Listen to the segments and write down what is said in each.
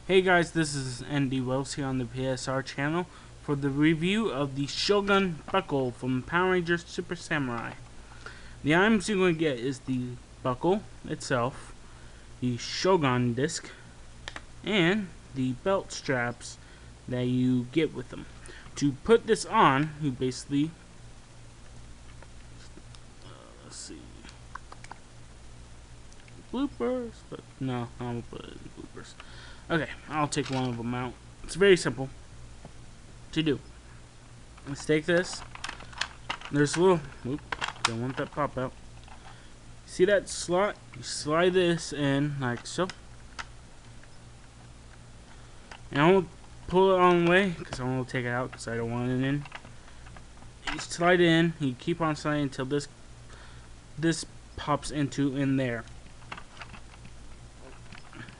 Hey guys, this is Andy Wells here on the PSR channel for the review of the Shogun buckle from Power Rangers Super Samurai. The items you're going to get is the buckle itself, the Shogun disc, and the belt straps that you get with them. To put this on, you basically, let's see, bloopers, but no, I won't put it in bloopers. Okay, I'll take one of them out. It's very simple to do. Let's take this. There's a little, don't want that pop out. See that slot? You slide this in like so. And I won't pull it all the way because I want to take it out because I don't want it in. You slide it in. You keep on sliding until this pops in there.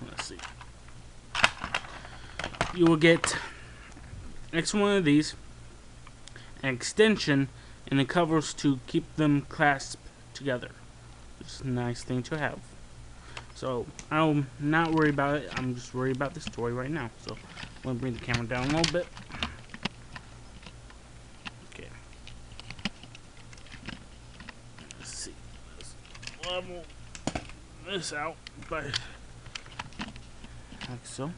Let's see. You will get next one of these, an extension, and the covers to keep them clasped together. It's a nice thing to have. So I'm not worried about it. I'm just worried about this toy right now. So I'm gonna bring the camera down a little bit. Okay. Let's see. Let's level this out by like so.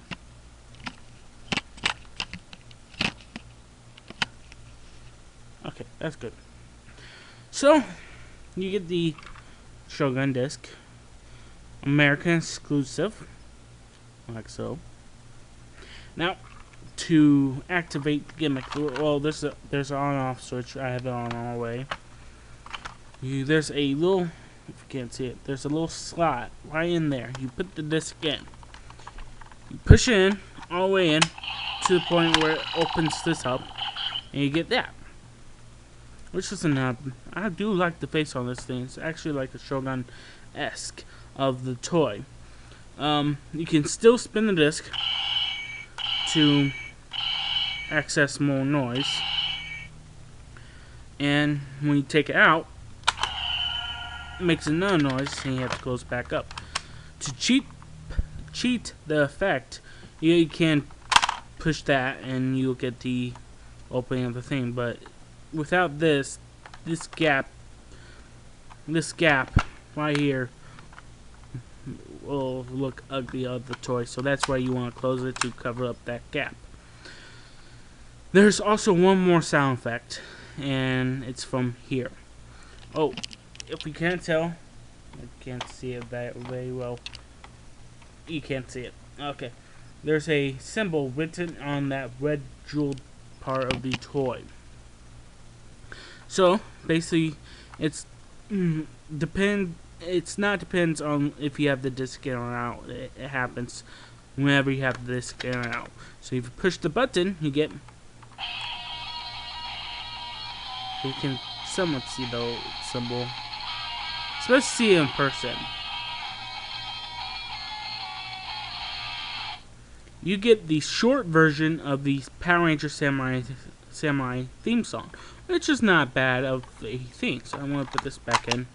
Okay, that's good. So, you get the Shogun disc, American exclusive, like so. Now, to activate the gimmick, well, there's an on-off switch. I have it on all the way. There's a little, if you can't see it, there's a little slot right in there. You put the disc in. You push it in, all the way in, to the point where it opens this up, and you get that. Which isn't I do like the face on this thing. It's actually like a Shogun-esque of the toy. You can still spin the disc to access more noise. And when you take it out, it makes another noise and you have to close it back up. To cheat the effect, you can push that and you'll get the opening of the thing, but without this gap right here will look ugly on the toy. So that's why you want to close it, to cover up that gap. There's also one more sound effect, and it's from here. Oh, if you can't tell, I can't see it that very well. You can't see it. Okay. There's a symbol written on that red jeweled part of the toy. So basically, depends on if you have the disc in or out. It happens whenever you have the disc in or out. So if you push the button, you get. You can somewhat see the symbol. It's supposed to see it in person. You get the short version of the Power Rangers Samurai theme song, which is not bad of a thing. So I'm going to put this back in.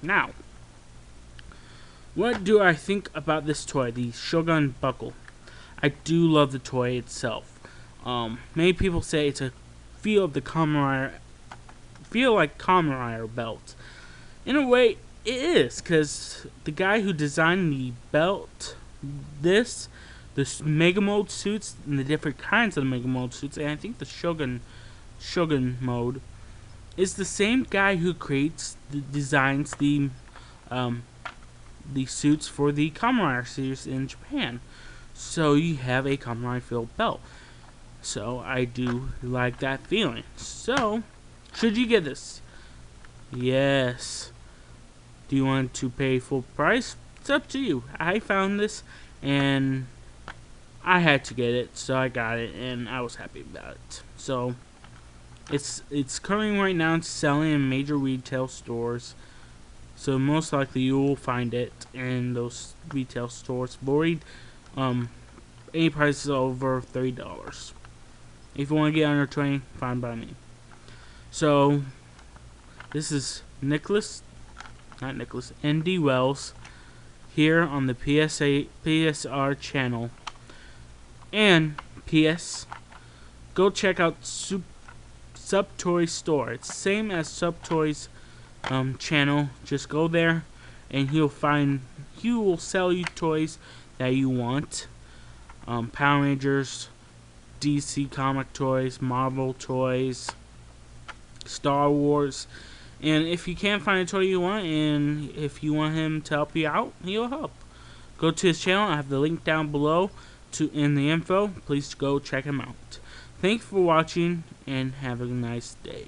Now, what do I think about this toy, the Shogun buckle? I do love the toy itself. Many people say it's a feel like Kamen Rider belt. In a way, it is, because the guy who designed the belt, the Mega Mode suits, and the different kinds of Mega Mode suits, and I think the Shogun mode, is the same guy who designs the suits for the Kamen Rider series in Japan. So you have a Kamen Rider filled belt. So I do like that feeling. So, should you get this? Yes. Do you want to pay full price? It's up to you. I found this and I had to get it, so I got it and I was happy about it. So it's currently right now, it's selling in major retail stores. So most likely you will find it in those retail stores. Void any prices over $30. If you want to get under 20, fine by me. So this is Andy Wells here on the PSR channel. And PS, go check out Sub Toy Store. It's the same as Sub Toy's channel. Just go there and he will sell you toys that you want. Power Rangers, DC comic toys, Marvel toys, Star Wars. And if you can't find a toy you want, and if you want him to help you out, he'll help. Go to his channel. I have the link down below in the info. Please go check him out. Thanks for watching, and have a nice day.